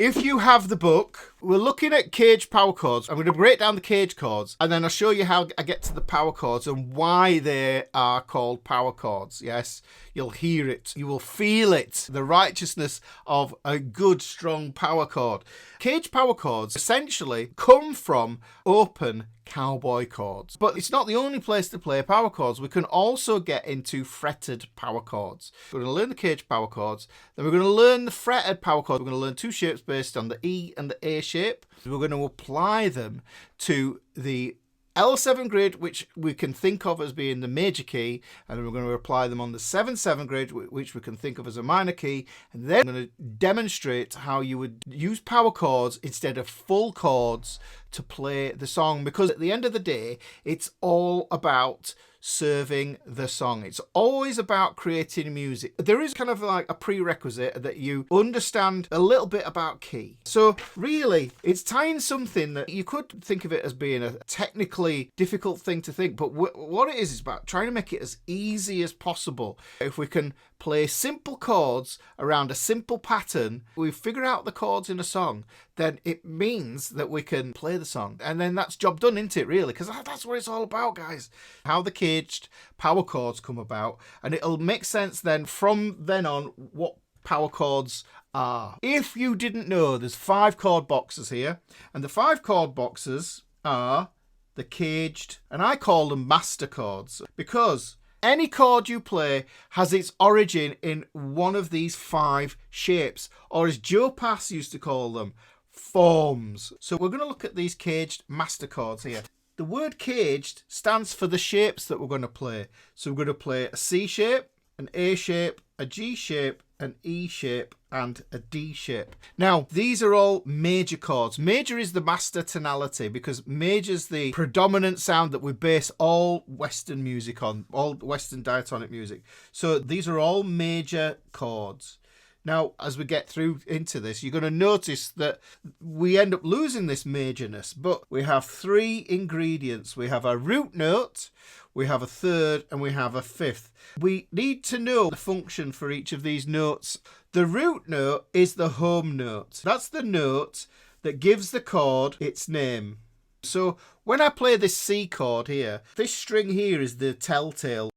if you have the book, we're looking at caged power chords. I'm going to break down the caged chords, and then I'll show you how I get to the power chords and why they are called power chords. Yes, you'll hear it. You will feel it. The righteousness of a good, strong power chord. Caged power chords essentially come from open cowboy chords. But it's not the only place to play power chords. We can also get into fretted power chords. We're going to learn the caged power chords. Then we're going to learn the fretted power chords. We're going to learn two shapes based on the E and the A shape. We're going to apply them to the L7 grid, which we can think of as being the major key, and then we're going to apply them on the 7/7 grid, which we can think of as a minor key, and then I'm going to demonstrate how you would use power chords instead of full chords to play the song, because at the end of the day, it's all about serving the song. It's always about creating music. There is kind of like a prerequisite that you understand a little bit about key. So really, it's tying something that you could think of it as being a technically difficult thing to think, but what it is about trying to make it as easy as possible. If we can play simple chords around a simple pattern, we figure out the chords in a song, then it means that we can play the song. And then that's job done, isn't it, really? Because that's what it's all about, guys. How the caged power chords come about. And it'll make sense then from then on what power chords are. If you didn't know, there's 5 chord boxes here. And the 5 chord boxes are the caged, and I call them master chords, because any chord you play has its origin in one of these 5 shapes, or as Joe Pass used to call them, forms. So we're going to look at these caged master chords here. The word caged stands for the shapes that we're going to play. So we're going to play a C shape, an A shape, a G shape, an E shape, and a D shape. Now, these are all major chords. Major is the master tonality, because major is the predominant sound that we base all Western music on, all Western diatonic music. So these are all major chords. Now, as we get through into this, you're going to notice that we end up losing this majorness, but we have 3 ingredients. We have a root note, we have a third, and we have a fifth. We need to know the function for each of these notes. The root note is the home note. That's the note that gives the chord its name. So when I play this C chord here, this string here is the telltale.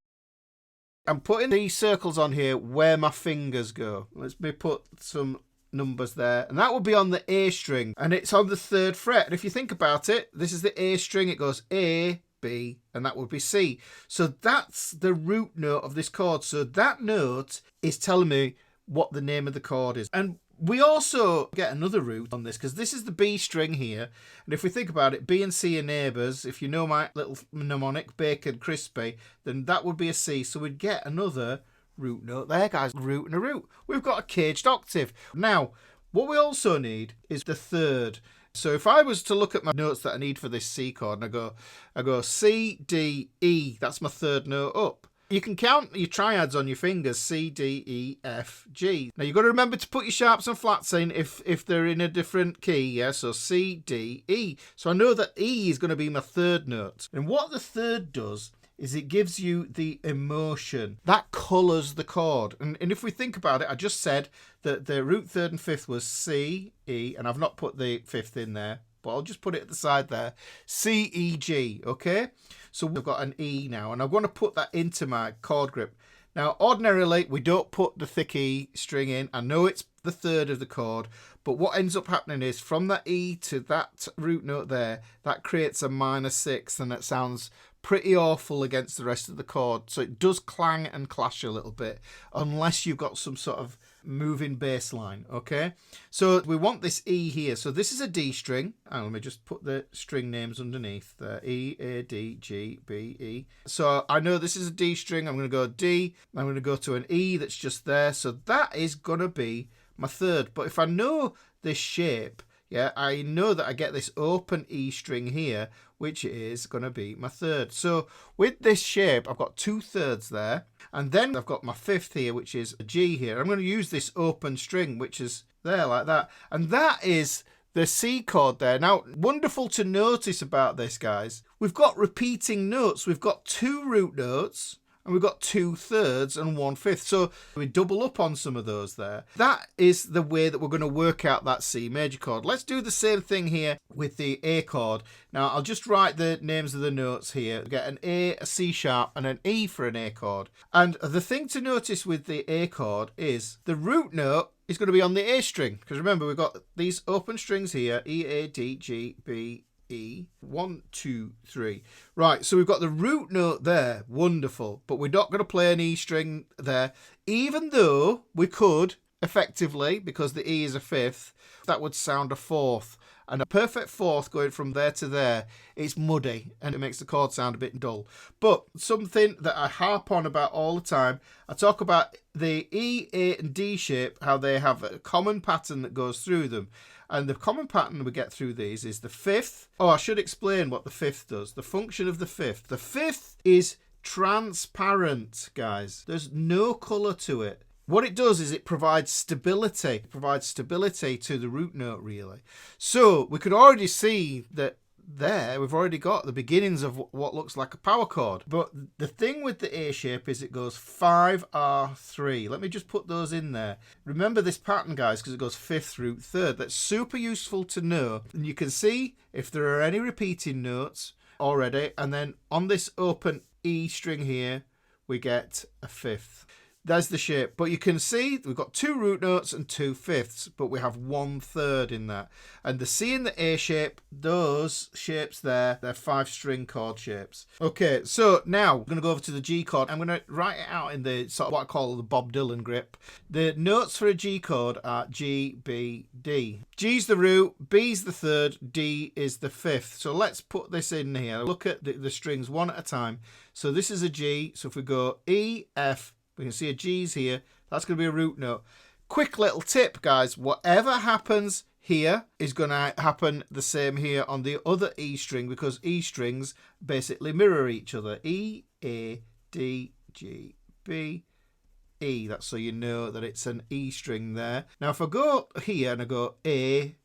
I'm putting these circles on here where my fingers go. Let's me put some numbers there. And that would be on the A string. And it's on the 3rd fret. And if you think about it, this is the A string. It goes A, B, and that would be C. So that's the root note of this chord. So that note is telling me what the name of the chord is. And we also get another root on this, because this is the B string here. And if we think about it, B and C are neighbours. If you know my little mnemonic, bacon, crispy, then that would be a C. So we'd get another root note there, guys. Root and a root. We've got a caged octave. Now, what we also need is the third. So if I was to look at my notes that I need for this C chord, and I go C, D, E, that's my 3rd note up. You can count your triads on your fingers, C, D, E, F, G. Now you've got to remember to put your sharps and flats in if they're in a different key, yeah? So C, D, E. So I know that E is going to be my 3rd note. And what the third does is it gives you the emotion. That colours the chord. And if we think about it, I just said that the root 3rd and 5th was C, E, and I've not put the 5th in there, but I'll just put it at the side there. C, E, G, okay? So we've got an E now, and I'm going to put that into my chord grip. Now, ordinarily, we don't put the thick E string in. I know it's the 3rd of the chord, but what ends up happening is from that E to that root note there, that creates a minor 6th, and it sounds pretty awful against the rest of the chord. So it does clang and clash a little bit, unless you've got some sort of moving bass line, okay? So we want this E here. So this is a D string. And let me just put the string names underneath there. E, A, D, G, B, E. So I know this is a D string. I'm going to go D. I'm going to go to an E that's just there. So that is going to be my 3rd. But if I know this shape, yeah, I know that I get this open E string here, which is going to be my 3rd. So with this shape, I've got 2/3 there. And then I've got my 5th here, which is a G here. I'm going to use this open string, which is there like that. And that is the C chord there. Now, wonderful to notice about this, guys. We've got repeating notes. We've got 2 root notes, and we've got 2/3 and 1/5. So we double up on some of those there. That is the way that we're going to work out that C major chord. Let's do the same thing here with the A chord. Now I'll just write the names of the notes here. We get an A, a C sharp, and an E for an A chord. And the thing to notice with the A chord is the root note is going to be on the A string, because remember we've got these open strings here, E, A, D, G, B, E, 1, 2, 3. Right, so we've got the root note there, wonderful, but we're not going to play an E string there, even though we could effectively, because the E is a fifth, that would sound a fourth. And a perfect fourth going from there to there, it's muddy and it makes the chord sound a bit dull. But something that I harp on about all the time, I talk about the E, A and D shape, how they have a common pattern that goes through them. And the common pattern we get through these is the fifth. Oh, I should explain what the fifth does. The function of the fifth. The fifth is transparent, guys. There's no colour to it. What it does is it provides stability. It provides stability to the root note, really. So we could already see that there we've already got the beginnings of what looks like a power chord. But the thing with the A shape is it goes 5R3. Let me just put those in there. Remember this pattern, guys, because it goes fifth, root, third. That's super useful to know. And you can see if there are any repeating notes already. And then on this open E string here, we get a fifth. There's the shape, but you can see we've got 2 root notes and 2 fifths, but we have 1/3 in that. And the C and the A shape, those shapes there, they're 5-string chord shapes. Okay, so now we're going to go over to the G chord. I'm going to write it out in the sort of what I call the Bob Dylan grip. The notes for a G chord are G, B, D. G's the root, B's the third, D is the fifth. So let's put this in here. Look at the strings one at a time. So this is a G. So if we go E, F, we can see a G's here. That's going to be a root note. Quick little tip, guys. Whatever happens here is going to happen the same here on the other E string, because E strings basically mirror each other. E, A, D, G, B, E. That's so you know that it's an E string there. Now, if I go here and I go A,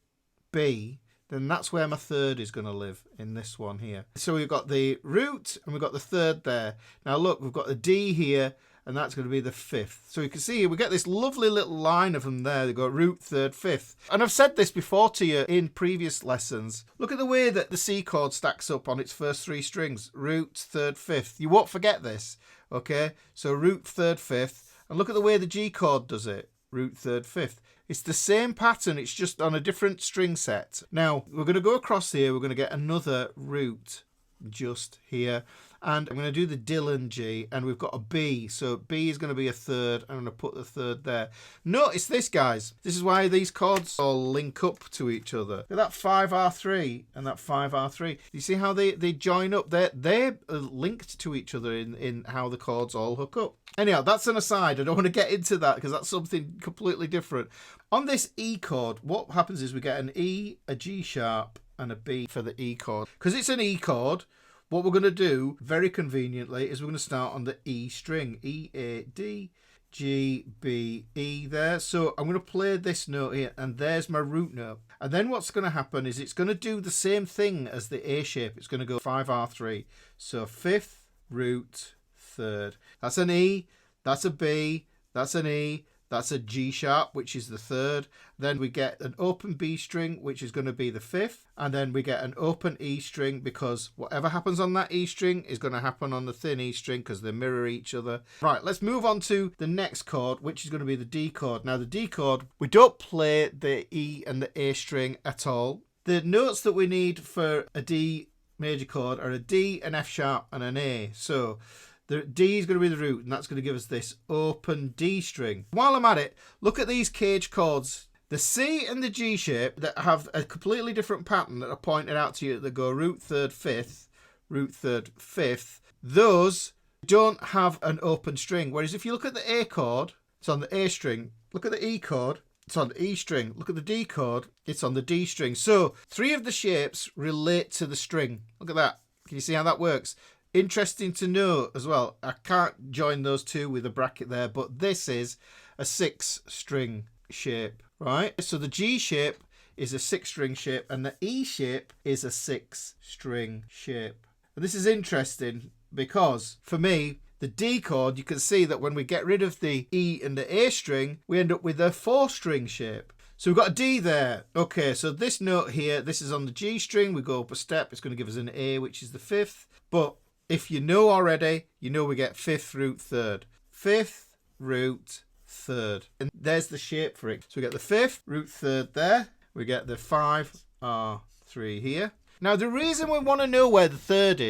B, then that's where my third is going to live, in this one here. So we've got the root and we've got the third there. Now look, we've got the D here, and that's going to be the fifth. So you can see we get this lovely little line of them there. They go root, third, fifth. And I've said this before to you in previous lessons. Look at the way that the C chord stacks up on its first 3 strings. Root, third, fifth. You won't forget this, okay? So root, third, fifth. And look at the way the G chord does it. Root, third, fifth. It's the same pattern, it's just on a different string set. Now, we're going to go across here. We're going to get another root just here. And I'm going to do the Dylan G, and we've got a B. So B is going to be a third. I'm going to put the third there. Notice this, guys. This is why these chords all link up to each other. Look at that 5R3 and that 5R3. You see how they join up? They're linked to each other in how the chords all hook up. Anyhow, that's an aside. I don't want to get into that because that's something completely different. On this E chord, what happens is we get an E, a G sharp, and a B for the E chord. Because it's an E chord, what we're going to do, very conveniently, is we're going to start on the E string. E, A, D, G, B, E there. So I'm going to play this note here, and there's my root note. And then what's going to happen is it's going to do the same thing as the A shape. It's going to go 5R3. So fifth, root, third. That's an E, that's a B, that's an E, that's a G sharp, which is the third. Then we get an open B string, which is going to be the fifth. And then we get an open E string, because whatever happens on that E string is going to happen on the thin E string, because they mirror each other. Right, let's move on to the next chord, which is going to be the D chord. Now, the D chord, we don't play the E and the A string at all. The notes that we need for a D major chord are a D, an F sharp, and an A. So the D is going to be the root, and that's going to give us this open D string. While I'm at it, look at these cage chords. The C and the G shape that have a completely different pattern that are pointed out to you that go root, third, fifth, root, third, fifth. Those don't have an open string. Whereas if you look at the A chord, it's on the A string. Look at the E chord, it's on the E string. Look at the D chord, it's on the D string. So 3 of the shapes relate to the string. Look at that. Can you see how that works? Interesting to know as well. I can't join those 2 with a bracket there, but this is a 6-string shape, right? So the G shape is a 6-string shape, and the E shape is a 6-string shape. And this is interesting because for me, the D chord, you can see that when we get rid of the E and the A string, we end up with a 4-string shape. So we've got a D there. Okay, so this note here, this is on the G string. We go up a step. It's going to give us an A, which is the 5th. But if you know already, you know we get 5th root 3rd. 5th root 3rd. And there's the shape for it. So we get the 5th root 3rd there. We get the 5R3 here. Now, the reason we want to know where the 3rd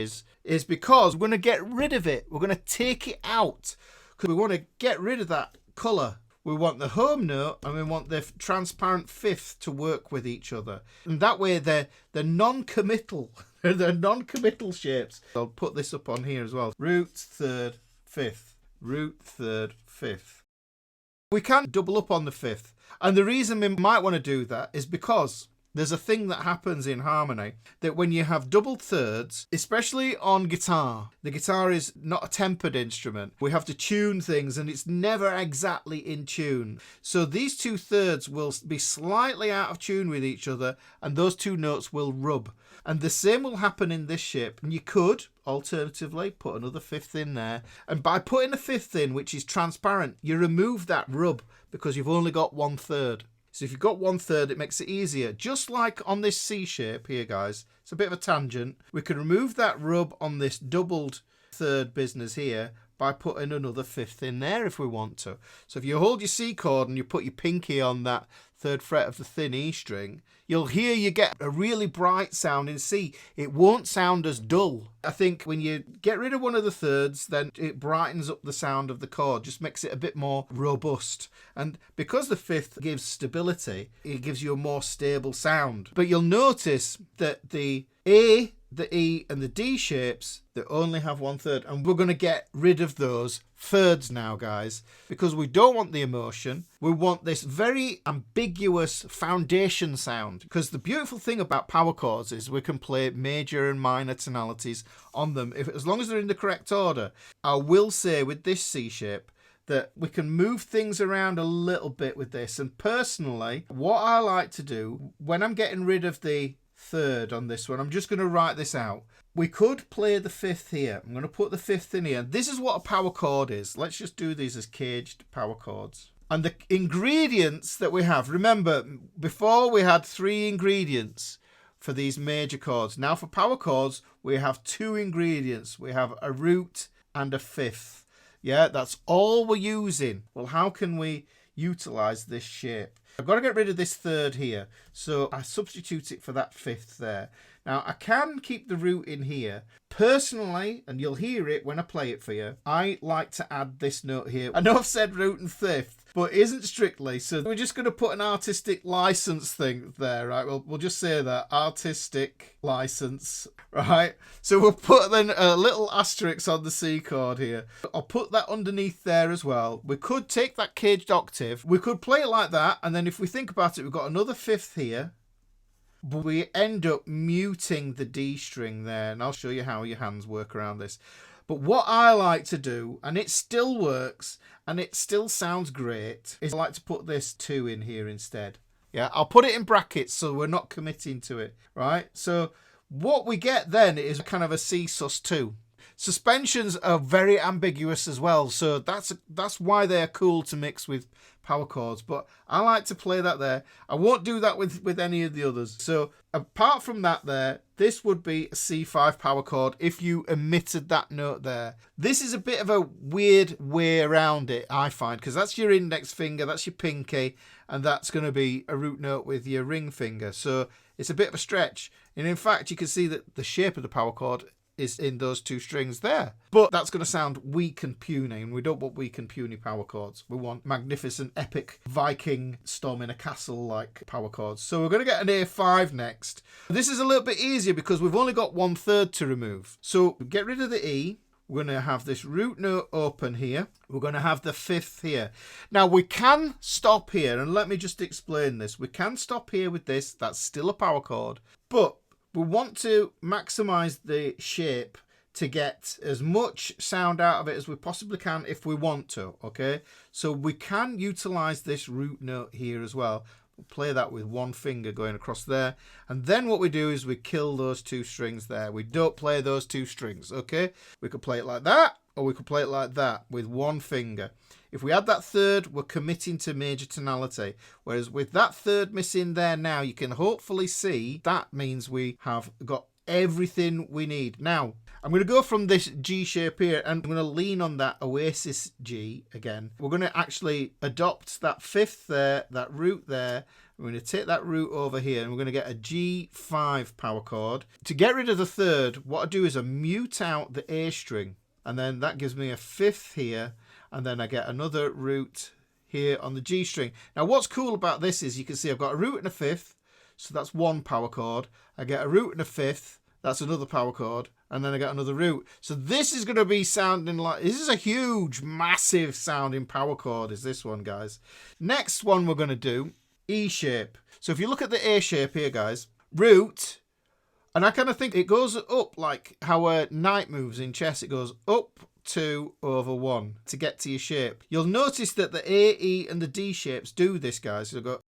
is because we're going to get rid of it. We're going to take it out because we want to get rid of that colour. We want the home note and we want the transparent 5th to work with each other. And that way they're non-committal. They're non-committal shapes. I'll put this up on here as well. Root 3rd, 5th. Root 3rd, 5th. We can double up on the 5th. And the reason we might want to do that is because there's a thing that happens in harmony that when you have doubled thirds, especially on guitar, the guitar is not a tempered instrument. We have to tune things and it's never exactly in tune. So these 2 thirds will be slightly out of tune with each other and those 2 notes will rub. And the same will happen in this shape. And you could, alternatively, put another 5th in there. And by putting a 5th in, which is transparent, you remove that rub because you've only got 1/3. So if you've got 1/3, it makes it easier. Just like on this C shape here, guys. It's a bit of a tangent. We can remove that rub on this doubled 3rd business here by putting another 5th in there if we want to. So if you hold your C chord and you put your pinky on that 3rd fret of the thin E string, you'll hear you get a really bright sound in C. It won't sound as dull. I think when you get rid of one of the thirds, then it brightens up the sound of the chord, just makes it a bit more robust. And because the 5th gives stability, it gives you a more stable sound. But you'll notice that the A, the E and the D shapes that only have 1/3, and we're going to get rid of those thirds now, guys, because we don't want the emotion. We want this very ambiguous foundation sound, because the beautiful thing about power chords is we can play major and minor tonalities on them as long as they're in the correct order. I will say with this C shape that we can move things around a little bit with this, and personally what I like to do when I'm getting rid of the 3rd on this one, I'm just going to write this out. We could play the 5th here. I'm going to put the 5th in here. This is what a power chord is. Let's just do these as caged power chords. And the ingredients that we have, remember, before we had 3 ingredients for these major chords. Now for power chords, we have 2 ingredients. We have a root and a 5th. Yeah, that's all we're using. Well, how can we utilize this shape? I've got to get rid of this 3rd here, so I substitute it for that 5th there. Now, I can keep the root in here. Personally, and you'll hear it when I play it for you, I like to add this note here. I know I've said root and 5th, but it isn't strictly, so we're just going to put an artistic license thing there, right? We'll just say that, artistic license, right? So we'll put then a little asterisk on the C chord here. I'll put that underneath there as well. We could take that caged octave, we could play it like that, and then if we think about it, we've got another 5th here, but we end up muting the D string there, and I'll show you how your hands work around this. But what I like to do, and it still works, and it still sounds great, is I like to put this 2 in here instead. Yeah, I'll put it in brackets so we're not committing to it, right? So what we get then is kind of a C sus2. Suspensions are very ambiguous as well, so that's why they're cool to mix with power chords, but I like to play that there. I won't do that with any of the others. So apart from that there, this would be a C5 power chord if you omitted that note there. This is a bit of a weird way around it, I find, because that's your index finger, that's your pinky, and that's going to be a root note with your ring finger. So it's a bit of a stretch. And in fact, you can see that the shape of the power chord is in those 2 strings there. But that's going to sound weak and puny, and we don't want weak and puny power chords. We want magnificent, epic, Viking storming a castle like power chords. So we're going to get an A5 next. This is a little bit easier because we've only got 1/3 to remove. So get rid of the E. We're going to have this root note open here. We're going to have the 5th here. Now we can stop here, and let me just explain this. We can stop here with this. That's still a power chord, but we want to maximize the shape to get as much sound out of it as we possibly can if we want to, okay? So we can utilize this root note here as well. We'll play that with 1 finger going across there. And then what we do is we kill those 2 strings there. We don't play those 2 strings, okay? We could play it like that, or we could play it like that with one finger. If we add that third, we're committing to major tonality. Whereas with that third missing there now, you can hopefully see that means we have got everything we need. Now, I'm going to go from this G shape here and I'm going to lean on that Oasis G again. We're going to actually adopt that fifth there, that root there. We're going to take that root over here and we're going to get a G5 power chord. To get rid of the third, what I do is I mute out the A string and then that gives me a fifth here and then I get another root here on the G string. Now what's cool about this is you can see I've got a root and a fifth, so that's one power chord. I get a root and a fifth, that's another power chord, and then I get another root. So this is going to be sounding like, this is a huge, massive sounding power chord is this one, guys. Next one we're going to do, E shape. So if you look at the A shape here, guys, root, and I kind of think it goes up like how a knight moves in chess. It goes up 2 over 1 to get to your shape. You'll notice that the A, E, and the D shapes do this, guys. You'll go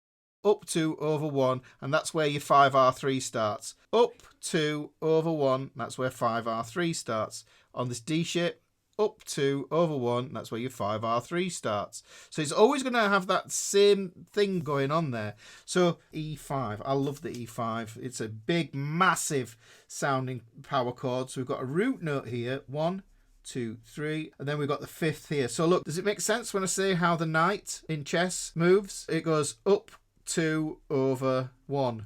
up 2 over 1, and that's where your 5R3 starts. Up 2 over 1, that's where 5R3 starts. On this D shape, up 2 over 1, that's where your 5R3 starts. So it's always going to have that same thing going on there. So E5, I love the E5. It's a big, massive sounding power chord. So we've got a root note here, 1, 2, 3, and then we've got the fifth here. So look, does it make sense when I say how the knight in chess moves? It goes up 2 over 1.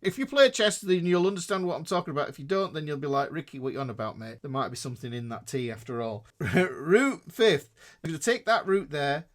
If you play chess, then you'll understand what I'm talking about. If you don't, then you'll be like, Ricky, what you on about, mate? There might be something in that T after all. Root fifth. We're going to take that root there.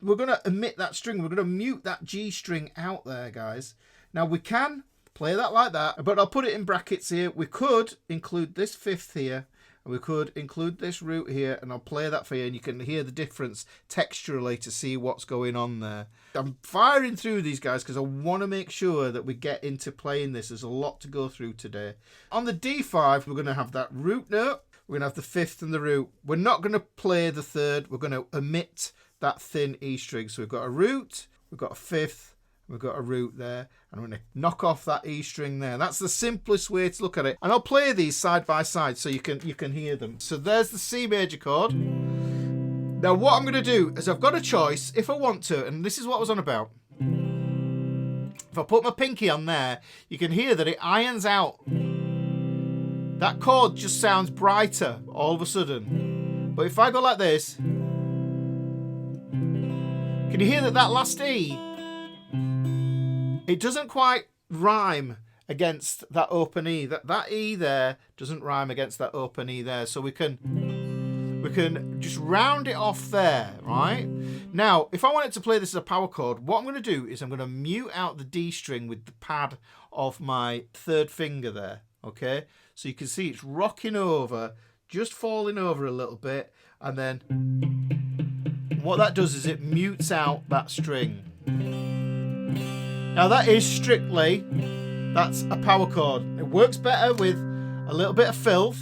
We're going to omit that string. We're going to mute that G string out there, guys. Now, we can play that like that, but I'll put it in brackets here. We could include this fifth here. And we could include this root here, and I'll play that for you, and you can hear the difference texturally to see what's going on there. I'm firing through these guys because I want to make sure that we get into playing this. There's a lot to go through today. On the D5, we're going to have that root note. We're going to have the fifth and the root. We're not going to play the third. We're going to omit that thin E string. So we've got a root, we've got a fifth, we've got a root there, and I'm going to knock off that E string there. That's the simplest way to look at it. And I'll play these side by side so you can hear them. So there's the C major chord. Now what I'm going to do is I've got a choice if I want to, and this is what I was on about. If I put my pinky on there, you can hear that it irons out. That chord just sounds brighter all of a sudden. But if I go like this, can you hear that last E? It doesn't quite rhyme against that open E. That E there doesn't rhyme against that open E there. So we can just round it off there, right? Now, if I wanted to play this as a power chord, what I'm going to do is I'm going to mute out the D string with the pad of my third finger there, okay? So you can see it's rocking over, just falling over a little bit, and then what that does is it mutes out that string. Now that is strictly, that's a power chord. It works better with a little bit of filth.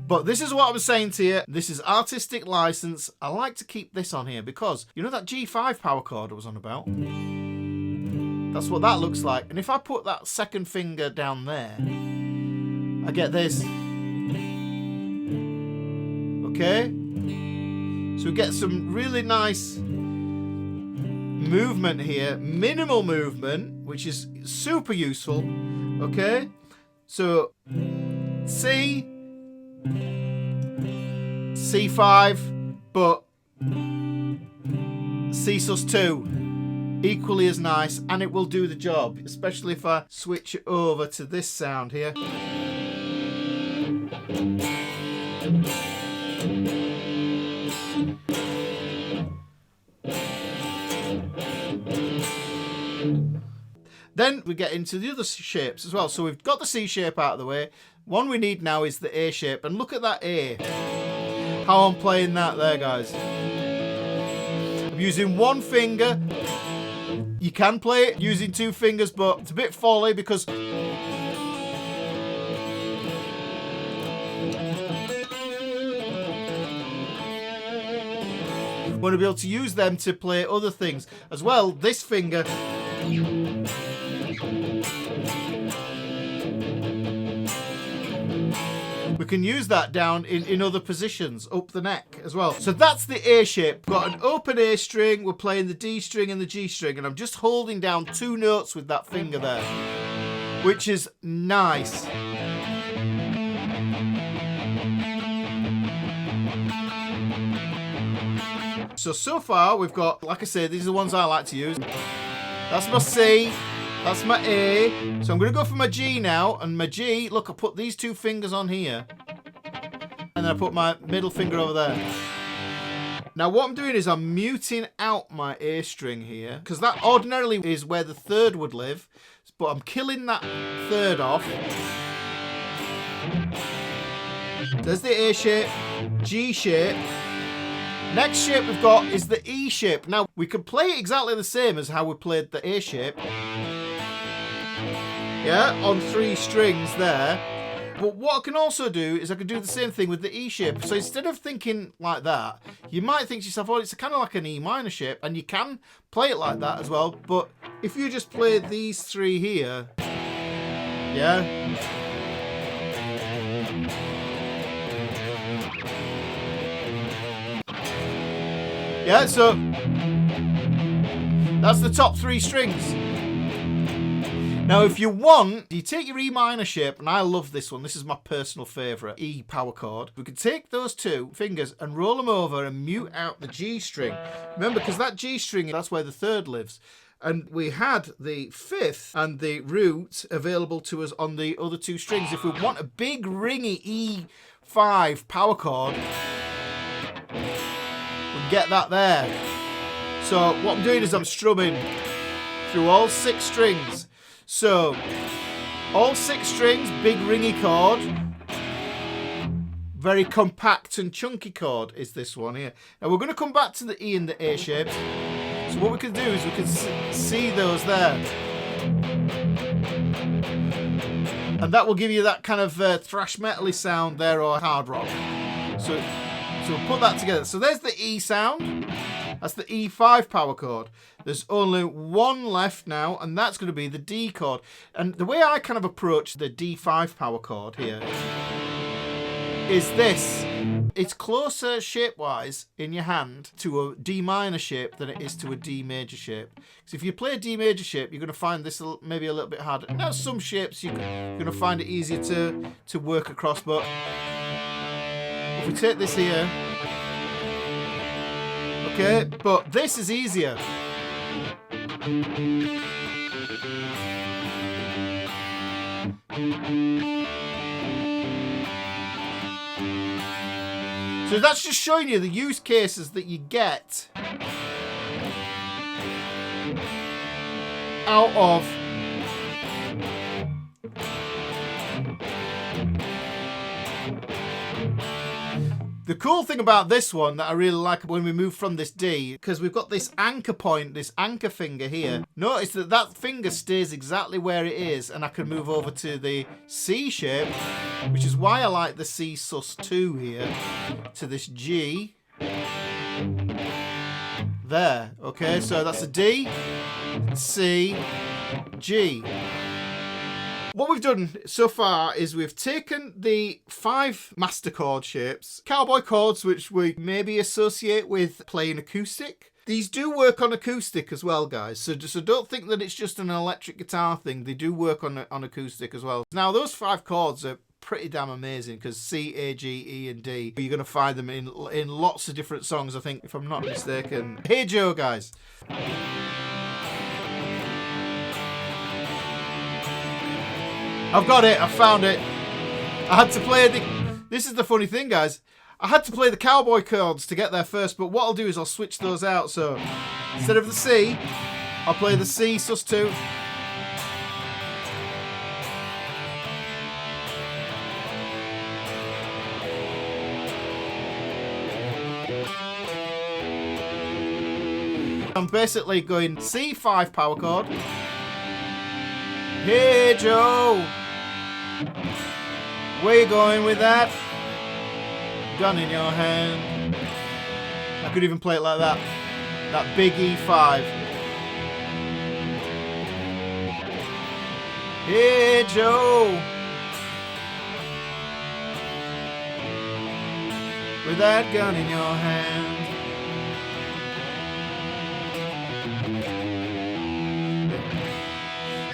But this is what I was saying to you. This is artistic license. I like to keep this on here because, you know that G5 power chord I was on about? That's what that looks like. And if I put that second finger down there, I get this. Okay? So we get some really nice movement here. Minimal movement, which is super useful. Okay? So C, C5, but C sus2 equally as nice, and it will do the job, especially if I switch it over to this sound here. Then we get into the other shapes as well. So we've got the C shape out of the way. One we need now is the A shape. And look at that A. How I'm playing that there, guys. I'm using one finger. You can play it using two fingers, but it's a bit folly because want to be able to use them to play other things as well. This finger we can use that down in other positions, up the neck as well. So that's the A shape. Got an open A string, we're playing the D string and the G string, and I'm just holding down 2 notes with that finger there, which is nice. So far we've got, like I say, these are the ones I like to use. That's my C, that's my A. So I'm going to go for my G now, and my G, look, I put these 2 fingers on here, and then I put my middle finger over there. Now what I'm doing is I'm muting out my A string here, because that ordinarily is where the 3rd would live, but I'm killing that 3rd off. There's the A shape, G shape. Next shape we've got is the E shape. Now, we can play it exactly the same as how we played the A shape. Yeah, on 3 strings there. But what I can also do is I can do the same thing with the E shape. So instead of thinking like that, you might think to yourself, oh, it's kind of like an E minor shape. And you can play it like that as well. But if you just play these 3 here, yeah. Yeah, so that's the top 3 strings. Now, if you want, you take your E minor shape, and I love this one. This is my personal favourite, E power chord. We can take those 2 fingers and roll them over and mute out the G string. Remember, because that G string, that's where the 3rd lives. And we had the 5th and the root available to us on the other 2 strings. If we want a big ringy E5 power chord, get that there. So what I'm doing is I'm strumming through all 6 strings. So all 6 strings, big ringy chord. Very compact and chunky chord is this one here. Now we're going to come back to the E and the A shapes. So what we can do is we can see those there. And that will give you that kind of thrash metal-y sound there, or hard rock. So we'll put that together. So there's the E sound. That's the E5 power chord. There's only 1 left now, and that's going to be the D chord. And the way I kind of approach the D5 power chord here is this. It's closer shape-wise in your hand to a D minor shape than it is to a D major shape. Because if you play a D major shape, you're going to find this maybe a little bit harder. Now, some shapes you're going to find it easier to work across, but if we take this here, okay, but this is easier. So that's just showing you the use cases that you get out of the cool thing about this one that I really like when we move from this D, because we've got this anchor point, this anchor finger here. Notice that that finger stays exactly where it is, and I can move over to the C shape, which is why I like the C sus2 here, to this G. There, okay, so that's a D, C, G. What we've done so far is we've taken the 5 master chord shapes, cowboy chords, which we maybe associate with playing acoustic. These do work on acoustic as well, guys, so don't think that it's just an electric guitar thing. They do work on acoustic as well. Now, those 5 chords are pretty damn amazing, because C, A, G, E, and D, you're going to find them in lots of different songs, I think, if I'm not mistaken. Hey Joe, guys. I've got it. I found it. I had to play this is the funny thing, guys. I had to play the cowboy chords to get there first, but what I'll do is I'll switch those out. So instead of the C, I'll play the C sus2. I'm basically going C5 power chord. Hey Joe, where you going with that? Gun in your hand. I could even play it like that. That big E5. Hey Joe. with that gun in your hand.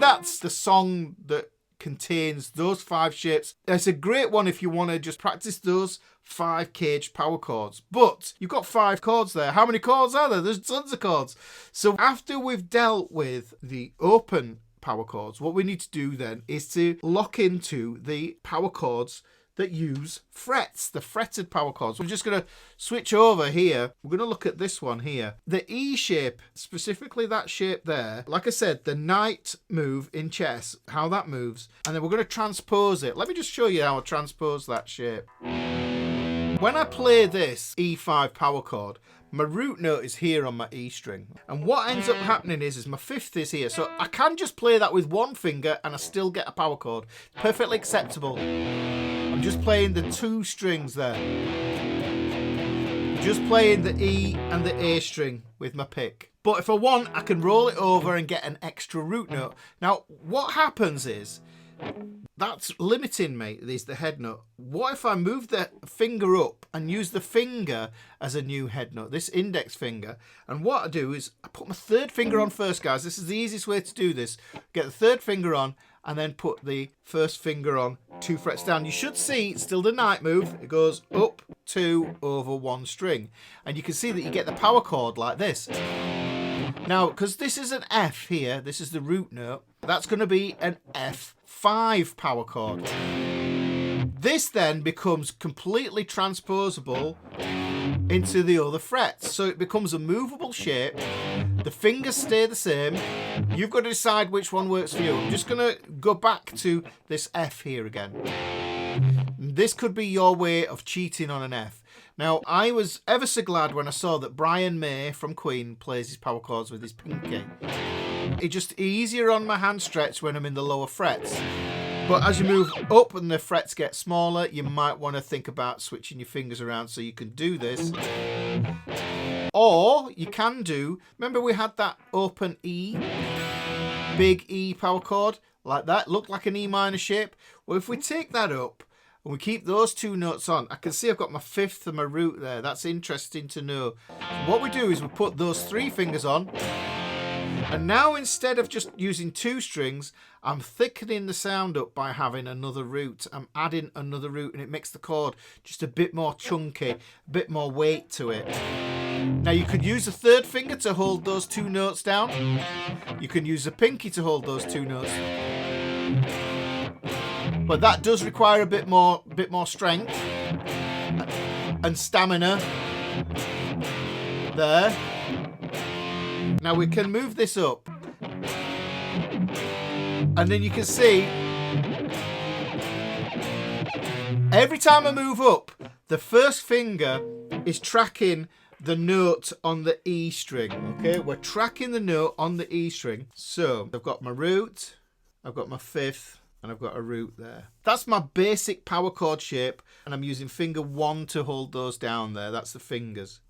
That's the song that contains those 5 shapes. It's a great one if you want to just practice those 5 caged power chords. But you've got 5 chords there. How many chords are there? There's tons of chords. So after we've dealt with the open power chords, what we need to do then is to lock into the power chords that use frets, the fretted power chords. We're just going to switch over here. We're going to look at this one here. The E shape, specifically that shape there, like I said, the knight move in chess, how that moves, and then we're going to transpose it. Let me just show you how I transpose that shape. When I play this E5 power chord, my root note is here on my E string. And what ends up happening is my 5th is here. So I can just play that with one finger and I still get a power chord. Perfectly acceptable. I'm just playing the 2 strings there. Just playing the E and the A string with my pick. But if I want, I can roll it over and get an extra root note. Now, what happens is, that's limiting me, is the head note. What if I move the finger up and use the finger as a new head note, this index finger? And what I do is I put my 3rd finger on first, guys. This is the easiest way to do this. Get the 3rd finger on and then put the 1st finger on 2 frets down. You should see it's still the knight move. It goes up 2 over 1 string. And you can see that you get the power chord like this. Now, because this is an F here, this is the root note, that's going to be an F5 power chord. This then becomes completely transposable into the other frets. So it becomes a movable shape. The fingers stay the same. You've got to decide which one works for you. I'm just going to go back to this F here again. This could be your way of cheating on an F. Now, I was ever so glad when I saw that Brian May from Queen plays his power chords with his pinky. It's just easier on my hand stretch when I'm in the lower frets. But as you move up and the frets get smaller, you might want to think about switching your fingers around so you can do this. Or you can do, remember we had that open E, big E power chord, like that, looked like an E minor shape. Well, if we take that up, and we keep those 2 notes on, I can see I've got my 5th and my root there. That's interesting to know. So what we do is we put those 3 fingers on. And now instead of just using 2 strings, I'm thickening the sound up by having another root. I'm adding another root and it makes the chord just a bit more chunky, a bit more weight to it. Now you could use the 3rd finger to hold those 2 notes down. You can use the pinky to hold those 2 notes. But that does require a bit more strength and stamina there. Now we can move this up. And then you can see every time I move up, the 1st finger is tracking the note on the E string. Okay, we're tracking the note on the E string. So I've got my root, I've got my 5th, and I've got a root there. That's my basic power chord shape, and I'm using finger 1 to hold those down there. That's the fingers.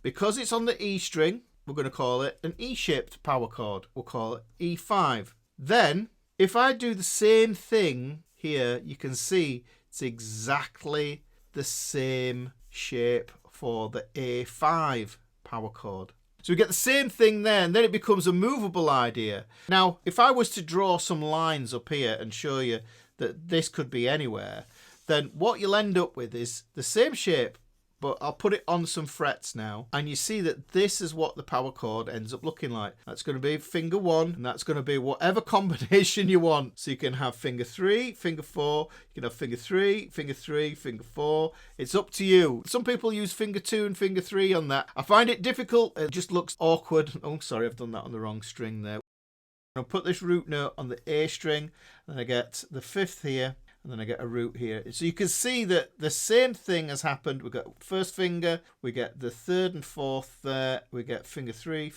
Because it's on the E string, we're going to call it an E-shaped power chord. We'll call it E5. Then, if I do the same thing here, you can see it's exactly the same shape for the A5 power chord. So we get the same thing there, and then it becomes a movable idea. Now, if I was to draw some lines up here and show you that this could be anywhere, then what you'll end up with is the same shape, but I'll put it on some frets now. And you see that this is what the power chord ends up looking like. That's going to be finger 1, and that's going to be whatever combination you want. So you can have finger 3, finger 4, you can have finger 3, finger 3, finger 4. It's up to you. Some people use finger 2 and finger 3 on that. I find it difficult. It just looks awkward. Oh, sorry, I've done that on the wrong string there. I'll put this root note on the A string, and I get the 5th here. And then I get a root here. So you can see that the same thing has happened. We've got 1st finger, we get the 3rd and 4th there, we get finger 3,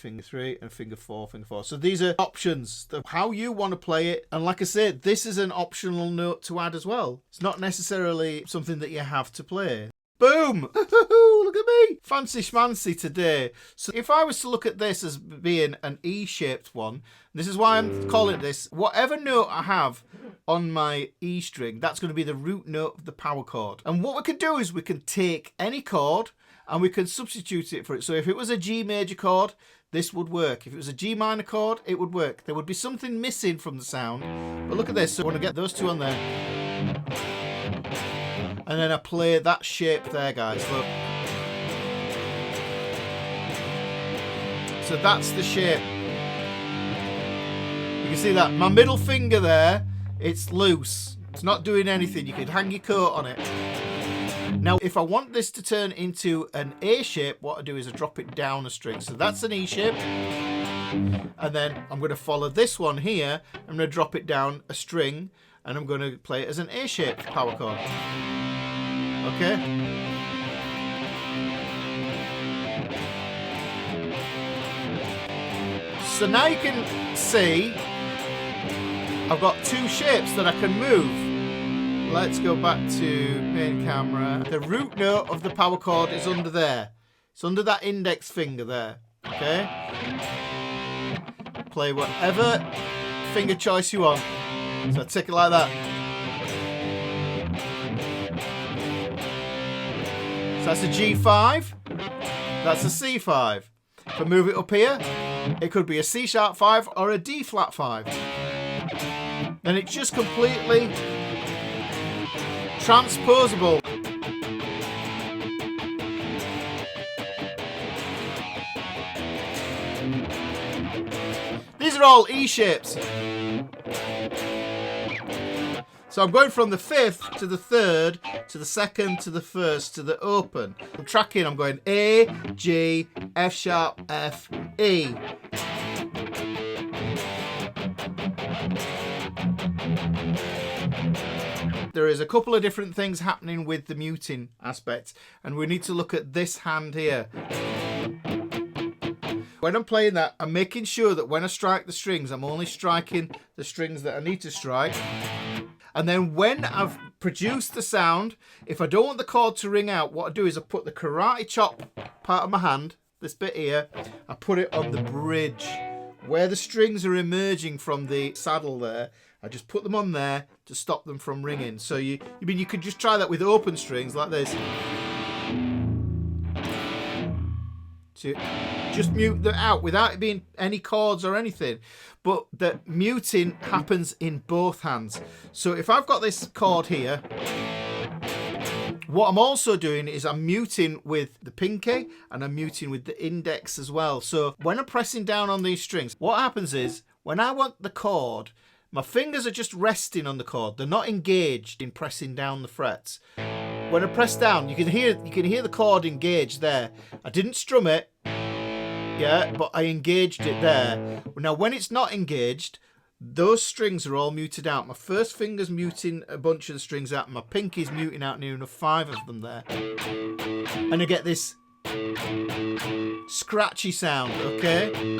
and finger 4, finger 4. So these are options of how you want to play it. And like I said, this is an optional note to add as well. It's not necessarily something that you have to play. Boom! Look at me! Fancy schmancy today. So if I was to look at this as being an E-shaped one, this is why I'm calling it this, whatever note I have on my E string, that's going to be the root note of the power chord. And what we can do is we can take any chord and we can substitute it for it. So if it was a G major chord, this would work. If it was a G minor chord, it would work. There would be something missing from the sound. But look at this. So I want to get those two on there. And then I play that shape there, guys. Look. So that's the shape. You can see that. My middle finger there, it's loose. It's not doing anything. You could hang your coat on it. Now, if I want this to turn into an A shape, what I do is I drop it down a string. So that's an E shape. And then I'm going to follow this one here. I'm going to drop it down a string. And I'm going to play it as an A-shaped power chord. Okay? So now you can see I've got two shapes that I can move. Let's go back to main camera. The root note of the power chord is under there. It's under that index finger there. Okay? Play whatever finger choice you want. So I take it like that. So that's a G5. That's a C5. If I move it up here, it could be a C sharp 5 or a D flat 5. And it's just completely transposable. These are all E shapes. So I'm going from the 5th to the 3rd, to the 2nd, to the 1st, to the open. I'm tracking, I'm going A, G, F sharp, F, E. There is a couple of different things happening with the muting aspect, and we need to look at this hand here. When I'm playing that, I'm making sure that when I strike the strings, I'm only striking the strings that I need to strike. And then when I've produced the sound, if I don't want the chord to ring out, what I do is I put the karate chop part of my hand, this bit here, I put it on the bridge where the strings are emerging from the saddle there. I just put them on there to stop them from ringing. So you could just try that with open strings like this. So just mute them out without it being any chords or anything. But the muting happens in both hands. So if I've got this chord here, what I'm also doing is I'm muting with the pinky and I'm muting with the index as well. So when I'm pressing down on these strings, what happens is when I want the chord, my fingers are just resting on the chord. They're not engaged in pressing down the frets. When I press down, you can hear the chord engaged there. I didn't strum it, yeah, but I engaged it there. Now, when it's not engaged, those strings are all muted out. My first finger's muting a bunch of the strings out, and my pinky's muting out near enough 5 of them there. And I get this scratchy sound, okay?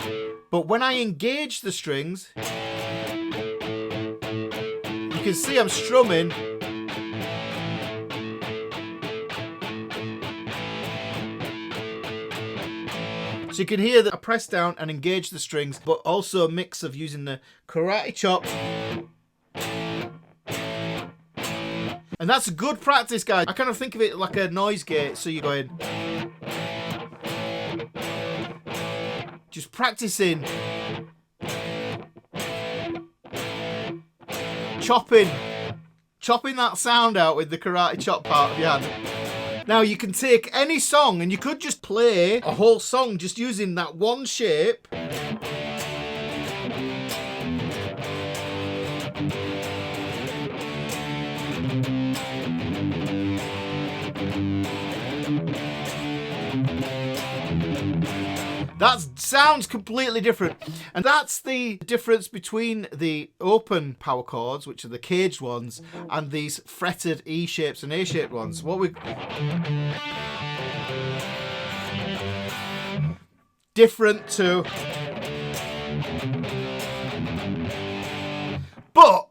But when I engage the strings, you can see I'm strumming. So you can hear that I press down and engage the strings, but also a mix of using the karate chop. And that's good practice, guys. I kind of think of it like a noise gate. So you're going, just practicing, chopping that sound out with the karate chop part of your hand. Now you can take any song and you could just play a whole song just using that one shape. That sounds completely different. And that's the difference between the open power chords, which are the caged ones, and these fretted E shapes and A shaped ones. What we different to, but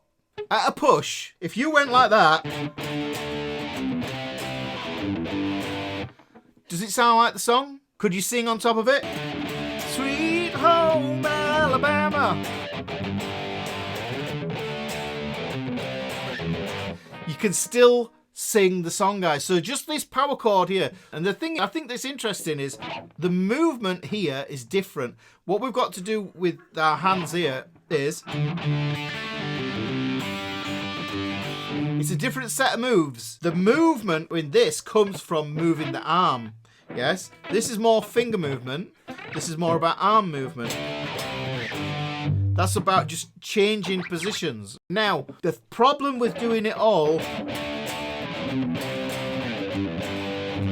at a push, if you went like that, Does it sound like the song? Could you sing on top of it? Sweet home Alabama. You can still sing the song, guys. So just this power chord here. And the thing I think that's interesting is the movement here is different. What we've got to do with our hands here is it's a different set of moves. The movement in this comes from moving the arm. Yes, this is more finger movement. This is more about arm movement. That's about just changing positions. Now, the problem with doing it all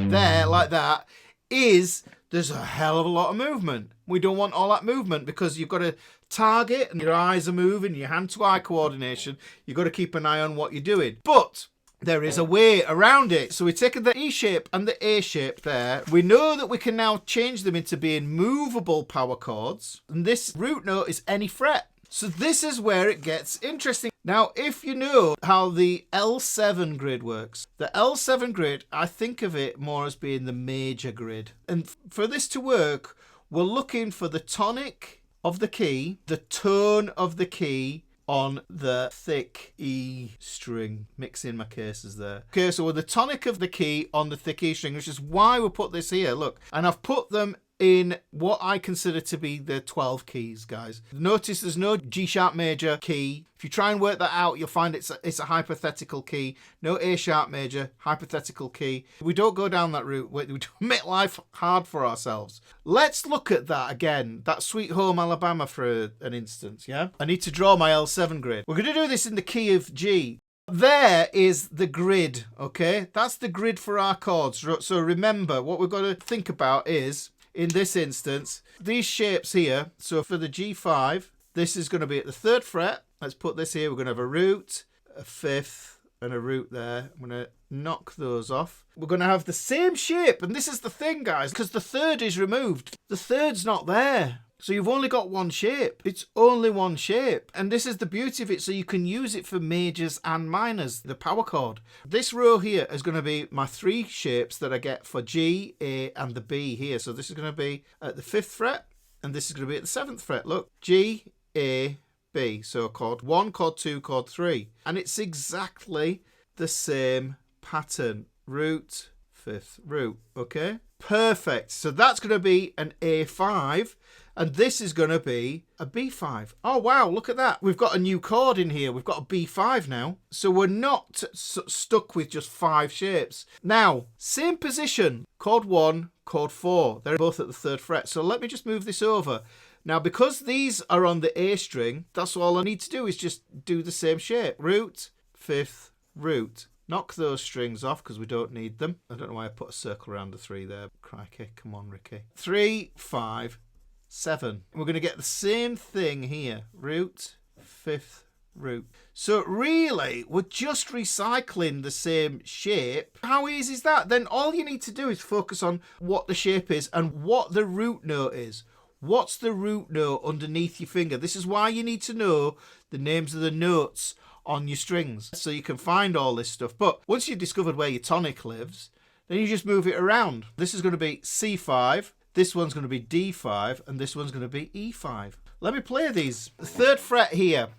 there like that is there's a hell of a lot of movement. We don't want all that movement because you've got to target and your eyes are moving, your hand-to-eye coordination. You've got to keep an eye on what you're doing. But there is a way around it. So we're taking the E shape and the A shape there. We know that we can now change them into being movable power chords. And this root note is any fret. So this is where it gets interesting. Now, if you know how the L7 grid works, the L7 grid, I think of it more as being the major grid. And for this to work, we're looking for the tonic of the key, the tone of the key on the thick E string. Mixing my cases there. Okay, so with the tonic of the key on the thick E string, which is why we put this here, look. And I've put them in what I consider to be the 12 keys, guys. Notice there's no G sharp major key. If you try and work that out, you'll find it's a hypothetical key. No A sharp major, hypothetical key. We don't go down that route. We don't make life hard for ourselves. Let's look at that again. That Sweet Home Alabama for an instance, yeah? I need to draw my L7 grid. We're going to do this in the key of G. There is the grid, okay? That's the grid for our chords. So remember, what we've got to think about is, in this instance, these shapes here. So for the G5, this is going to be at the 3rd fret. Let's put this here. We're going to have a root, a 5th, and a root there. I'm going to knock those off. We're going to have the same shape. And this is the thing, guys, because the 3rd is removed. The 3rd's not there. So you've only got one shape. It's only one shape. And this is the beauty of it. So you can use it for majors and minors, the power chord. This row here is going to be my 3 shapes that I get for G, A, and the B here. So this is going to be at the 5th fret, and this is going to be at the 7th fret. Look, G, A, B. So chord 1, chord 2, chord 3. And it's exactly the same pattern. Root, 5th, root. Okay? Perfect. So that's going to be an A5. And this is going to be a B5. Oh, wow, look at that. We've got a new chord in here. We've got a B5 now. So we're not stuck with just 5 shapes. Now, same position. Chord 1, chord 4. They're both at the 3rd fret. So let me just move this over. Now, because these are on the A string, that's all I need to do is just do the same shape. Root, 5th, root. Knock those strings off because we don't need them. I don't know why I put a circle around the 3 there. Crikey, come on, Ricky. 3, 5, 7. We're going to get the same thing here. Root, 5th, root. So really, we're just recycling the same shape. How easy is that? Then all you need to do is focus on what the shape is and what the root note is. What's the root note underneath your finger? This is why you need to know the names of the notes on your strings so you can find all this stuff. But once you've discovered where your tonic lives, then you just move it around. This is going to be C5. This one's going to be D5, and this one's going to be E5. Let me play these. The 3rd fret here.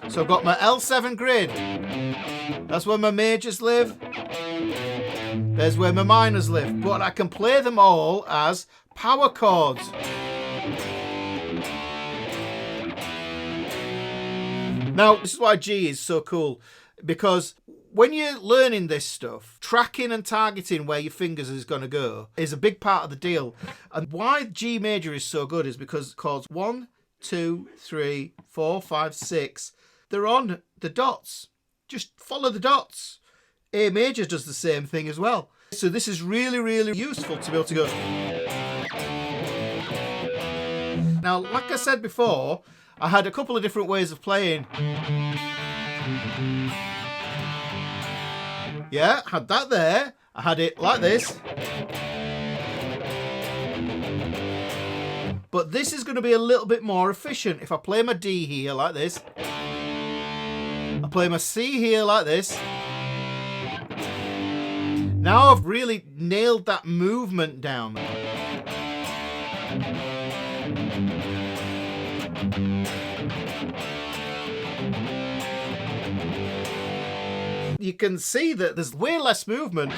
So I've got my L7 grid. That's where my majors live. There's where my minors live. But I can play them all as power chords. Now, this is why G is so cool, because when you're learning this stuff, tracking and targeting where your fingers is going to go is a big part of the deal. And why G major is so good is because chords 1, 2, 3, 4, 5, 6, they're on the dots. Just follow the dots. A major does the same thing as well. So this is really, really useful to be able to go. Now, like I said before, I had a couple of different ways of playing. Yeah, had that there. I had it like this. But this is going to be a little bit more efficient. If I play my D here like this, I play my C here like this. Now I've really nailed that movement down. You can see that there's way less movement.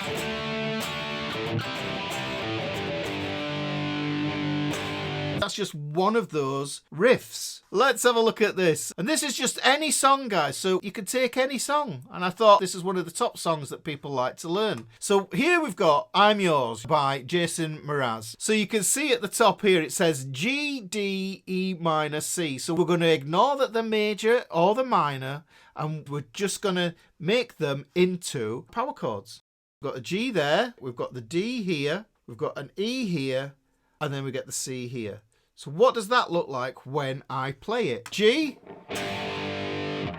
That's just one of those riffs. Let's have a look at this. And this is just any song, guys. So you can take any song. And I thought this is one of the top songs that people like to learn. So here we've got I'm Yours by Jason Mraz. So you can see at the top here, it says G, D, E minor, C. So we're going to ignore that they're major or the minor. And we're just going to make them into power chords. We've got a G there. We've got the D here. We've got an E here. And then we get the C here. So what does that look like when I play it? G,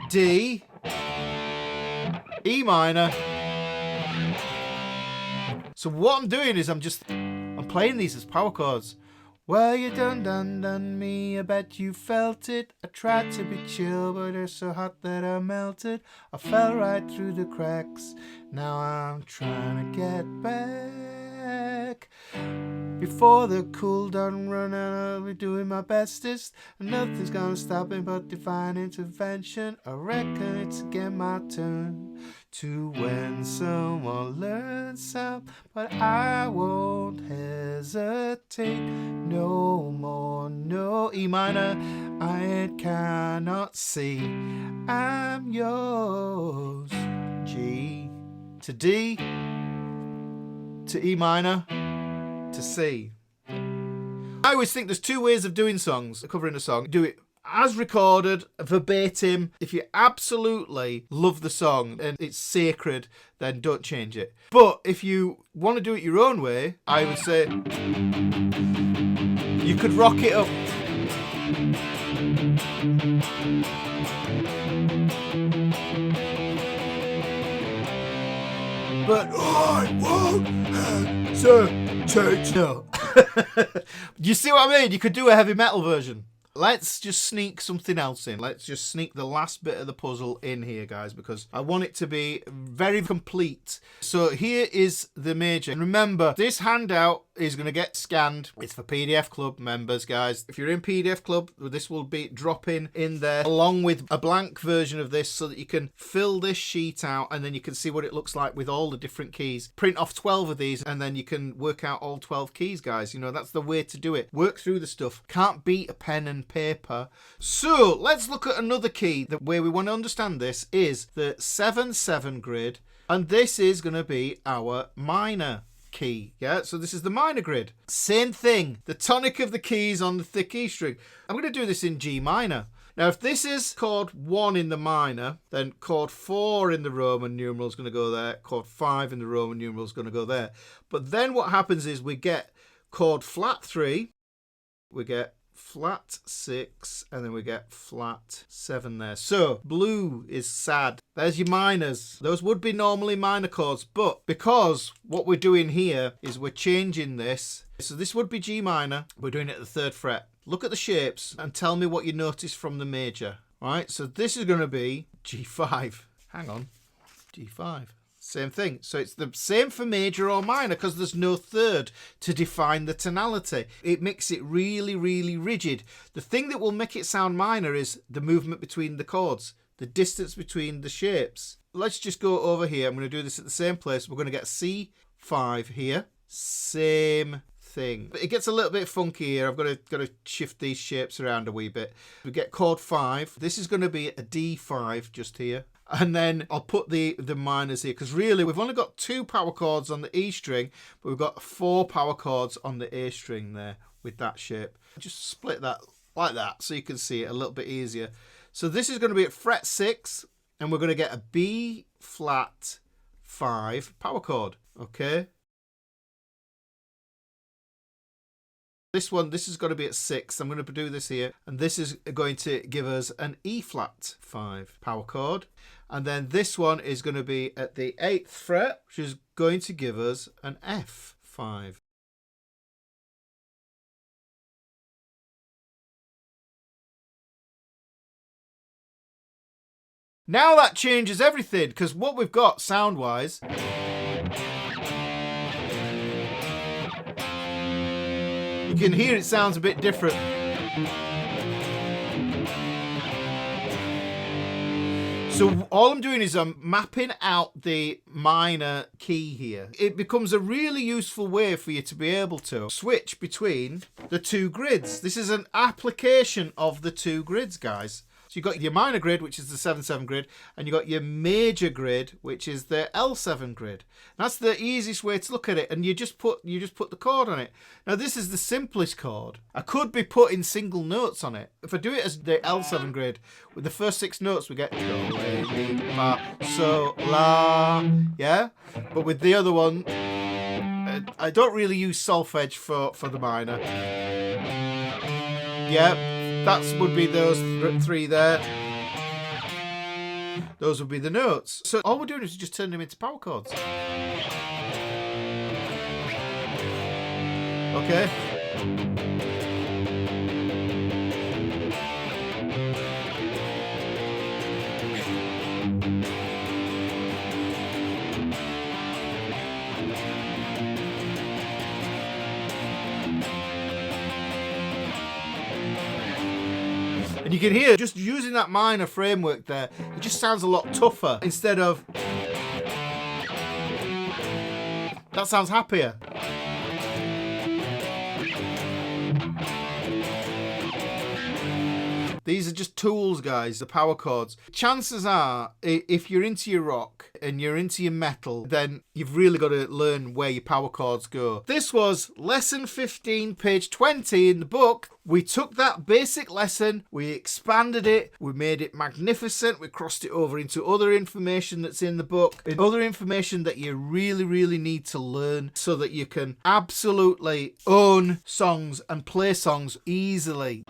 D, E minor. So what I'm doing is I'm playing these as power chords. Well, you done me, I bet you felt it. I tried to be chill, but it's so hot that I melted. I fell right through the cracks. Now I'm trying to get back. Before the cool done run out, I'll be doing my bestest. Nothing's gonna stop me but divine intervention. I reckon it's again my turn to win some or learn some, but I won't hesitate no more. No E minor, I cannot see. I'm yours. G to D to E minor to C. I always think there's two ways of doing songs, covering a song. Do it as recorded, verbatim. If you absolutely love the song and it's sacred, then don't change it. But if you want to do it your own way, I would say you could rock it up. But I won't hesitate. No. You see what I mean? You could do a heavy metal version. Let's just sneak something else in. Let's just sneak the last bit of the puzzle in here, guys, because I want it to be very complete. So here is the major. And remember, this handout is going to get scanned. It's for PDF Club members, guys. If you're in PDF Club, this will be dropping in there along with a blank version of this so that you can fill this sheet out and then you can see what it looks like with all the different keys. Print off 12 of these and then you can work out all 12 keys, guys. You know, that's the way to do it. Work through the stuff. Can't beat a pen and paper. So let's look at another key. The way we want to understand this is the 7/7 grid, and this is going to be our minor key. Yeah, so this is the minor grid. Same thing, the tonic of the keys on the thick E string. I'm going to do this in G minor. Now, if this is chord 1 in the minor, then chord 4 in the Roman numeral is going to go there. Chord 5 in the Roman numeral is going to go there. But then what happens is we get chord flat 3, we get flat 6, and then we get flat 7 there. So blue is sad. There's your minors. Those would be normally minor chords, but because what we're doing here is we're changing this. So this would be G minor. We're doing it at the 3rd fret. Look at the shapes and tell me what you notice from the major. All right, so this is going to be G5. Hang on, G5. Same thing. So it's the same for major or minor because there's no 3rd to define the tonality. It makes it really, really rigid. The thing that will make it sound minor is the movement between the chords, the distance between the shapes. Let's just go over here. I'm going to do this at the same place. We're going to get C5 here. Same thing. But it gets a little bit funky here. I've got to shift these shapes around a wee bit. We get chord 5. This is going to be a D5 just here. And then I'll put the minors here because really we've only got 2 power chords on the E string, but we've got 4 power chords on the A string there with that shape. Just split that like that so you can see it a little bit easier. So this is going to be at fret 6 and we're going to get a B flat 5 power chord. Okay. This is going to be at 6. I'm going to do this here. And this is going to give us an E flat 5 power chord. And then this one is going to be at the 8th fret, which is going to give us an F5. Now that changes everything because what we've got sound-wise You can hear it sounds a bit different. So all I'm doing is I'm mapping out the minor key here. It becomes a really useful way for you to be able to switch between the two grids. This is an application of the two grids, guys. So you've got your minor grid, which is the 7/7 grid, and you've got your major grid, which is the L7 grid. That's the easiest way to look at it, and you just put the chord on it. Now this is the simplest chord. I could be putting single notes on it. If I do it as the L7 grid, with the first 6 notes we get do, re, mi, fa, so, la, yeah? But with the other one, I don't really use solfege for the minor. Yeah. That would be those 3 there. Those would be the notes. So all we're doing is just turning them into power chords. Okay. And you can hear, just using that minor framework there, it just sounds a lot tougher instead of... That sounds happier. These are just tools, guys, the power chords. Chances are, if you're into your rock and you're into your metal, then you've really got to learn where your power chords go. This was lesson 15, page 20 in the book. We took that basic lesson, we expanded it, we made it magnificent, we crossed it over into other information that's in the book, and other information that you really, really need to learn so that you can absolutely own songs and play songs easily.